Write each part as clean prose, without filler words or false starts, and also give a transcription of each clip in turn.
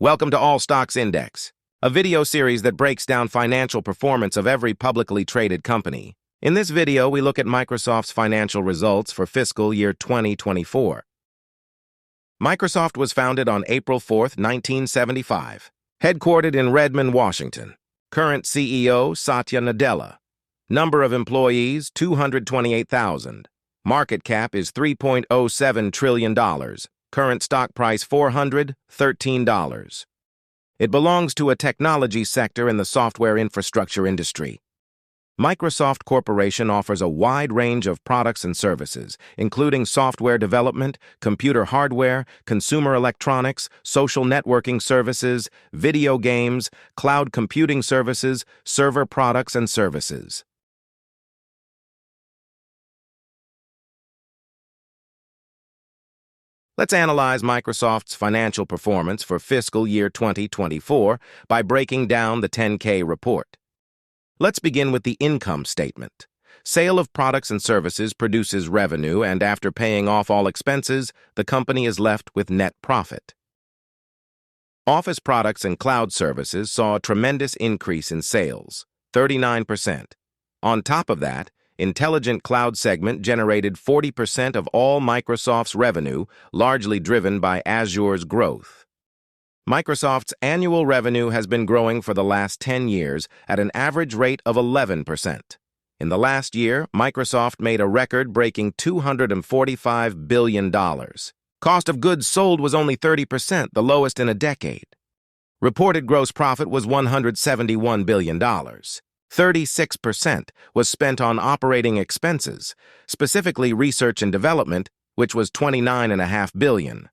Welcome to All Stocks Index, a video series that breaks down financial performance of every publicly traded company. In this video, we look at Microsoft's financial results for fiscal year 2024. Microsoft was founded on April 4, 1975. Headquartered in Redmond, Washington. Current CEO, Satya Nadella. Number of employees, 228,000. Market cap is $3.07 trillion. Current stock price, $413. It belongs to a technology sector in the software infrastructure industry. Microsoft Corporation offers a wide range of products and services, including software development, computer hardware, consumer electronics, social networking services, video games, cloud computing services, server products and services. Let's analyze Microsoft's financial performance for fiscal year 2024 by breaking down the 10K report. Let's begin with the income statement. Sale of products and services produces revenue, and after paying off all expenses, the company is left with net profit. Office products and cloud services saw a tremendous increase in sales, 39%. On top of that, Intelligent Cloud segment generated 40% of all Microsoft's revenue, largely driven by Azure's growth. Microsoft's annual revenue has been growing for the last 10 years at an average rate of 11%. In the last year, Microsoft made a record-breaking $245 billion. Cost of goods sold was only 30%, the lowest in a decade. Reported gross profit was $171 billion. 36% was spent on operating expenses, specifically research and development, which was $29.5 billion.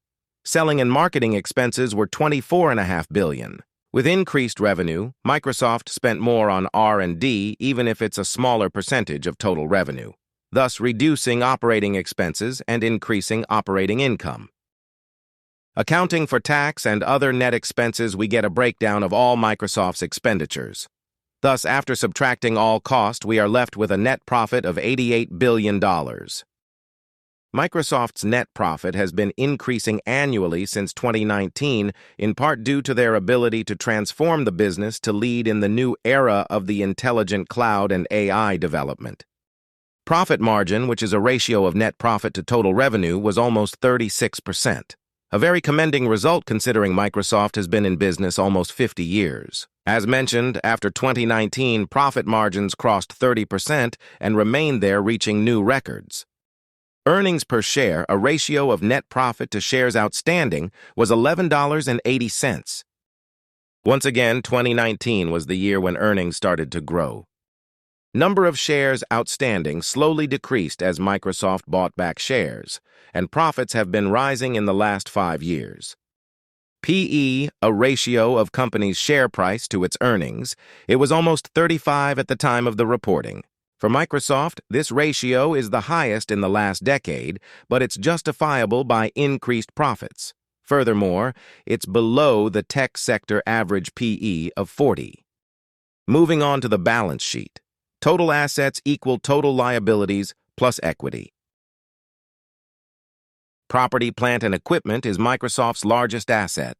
Selling and marketing expenses were $24.5 billion. With increased revenue, Microsoft spent more on R&D, even if it's a smaller percentage of total revenue, thus reducing operating expenses and increasing operating income. Accounting for tax and other net expenses, we get a breakdown of all Microsoft's expenditures. Thus, after subtracting all cost, we are left with a net profit of $88 billion. Microsoft's net profit has been increasing annually since 2019, in part due to their ability to transform the business to lead in the new era of the intelligent cloud and AI development. Profit margin, which is a ratio of net profit to total revenue, was almost 36%. A very commending result considering Microsoft has been in business almost 50 years. As mentioned, after 2019, profit margins crossed 30% and remained there, reaching new records. Earnings per share, a ratio of net profit to shares outstanding, was $11.80. Once again, 2019 was the year when earnings started to grow. Number of shares outstanding slowly decreased as Microsoft bought back shares, and profits have been rising in the last 5 years. PE, a ratio of company's share price to its earnings, it was almost 35 at the time of the reporting. For Microsoft, this ratio is the highest in the last decade, but it's justifiable by increased profits. Furthermore, it's below the tech sector average PE of 40. Moving on to the balance sheet. Total assets equal total liabilities plus equity. Property, plant, and equipment is Microsoft's largest asset.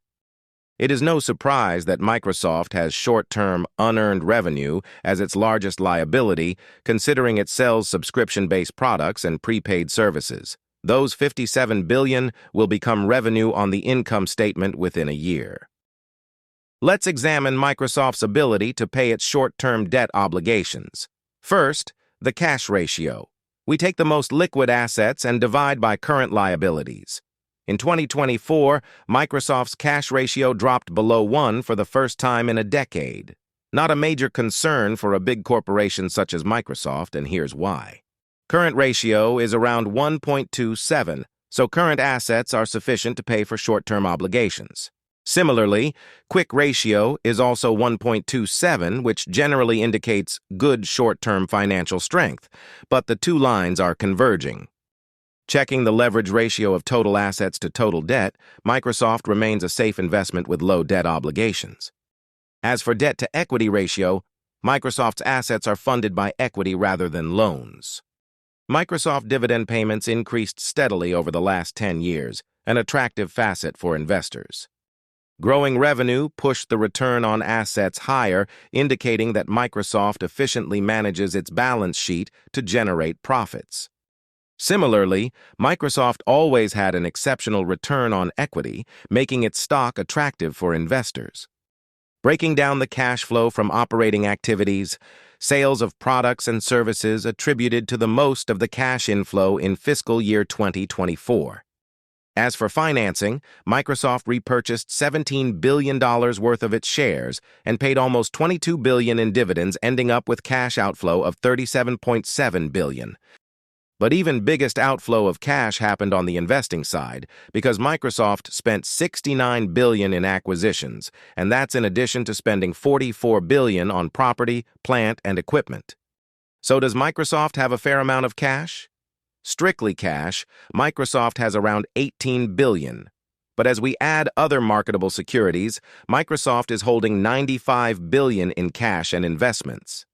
It is no surprise that Microsoft has short-term, unearned revenue as its largest liability, considering it sells subscription-based products and prepaid services. Those $57 billion will become revenue on the income statement within a year. Let's examine Microsoft's ability to pay its short-term debt obligations. First, the cash ratio. We take the most liquid assets and divide by current liabilities. In 2024, Microsoft's cash ratio dropped below 1 for the first time in a decade. Not a major concern for a big corporation such as Microsoft, and here's why. Current ratio is around 1.27, so current assets are sufficient to pay for short-term obligations. Similarly, quick ratio is also 1.27, which generally indicates good short-term financial strength, but the two lines are converging. Checking the leverage ratio of total assets to total debt, Microsoft remains a safe investment with low debt obligations. As for debt-to-equity ratio, Microsoft's assets are funded by equity rather than loans. Microsoft dividend payments increased steadily over the last 10 years, an attractive facet for investors. Growing revenue pushed the return on assets higher, indicating that Microsoft efficiently manages its balance sheet to generate profits. Similarly, Microsoft always had an exceptional return on equity, making its stock attractive for investors. Breaking down the cash flow from operating activities, sales of products and services attributed to the most of the cash inflow in fiscal year 2024. As for financing, Microsoft repurchased $17 billion worth of its shares and paid almost $22 billion in dividends, ending up with cash outflow of $37.7 billion. But even biggest outflow of cash happened on the investing side, because Microsoft spent $69 billion in acquisitions, and that's in addition to spending $44 billion on property, plant, and equipment. So does Microsoft have a fair amount of cash? Strictly cash, Microsoft has around $18 billion. But as we add other marketable securities, Microsoft is holding $95 billion in cash and investments.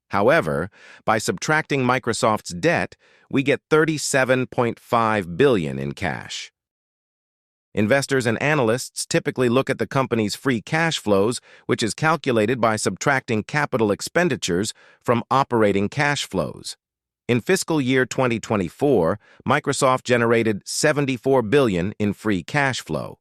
However, by subtracting Microsoft's debt, we get $37.5 billion in cash. Investors and analysts typically look at the company's free cash flows, which is calculated by subtracting capital expenditures from operating cash flows. In fiscal year 2024, Microsoft generated $74 billion in free cash flow.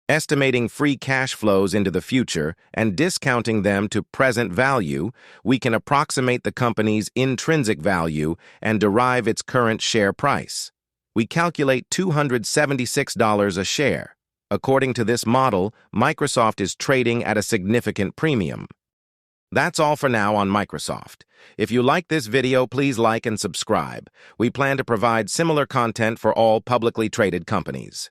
Estimating free cash flows into the future and discounting them to present value, we can approximate the company's intrinsic value and derive its current share price. We calculate $276 a share. According to this model, Microsoft is trading at a significant premium. That's all for now on Microsoft. If you like this video, please like and subscribe. We plan to provide similar content for all publicly traded companies.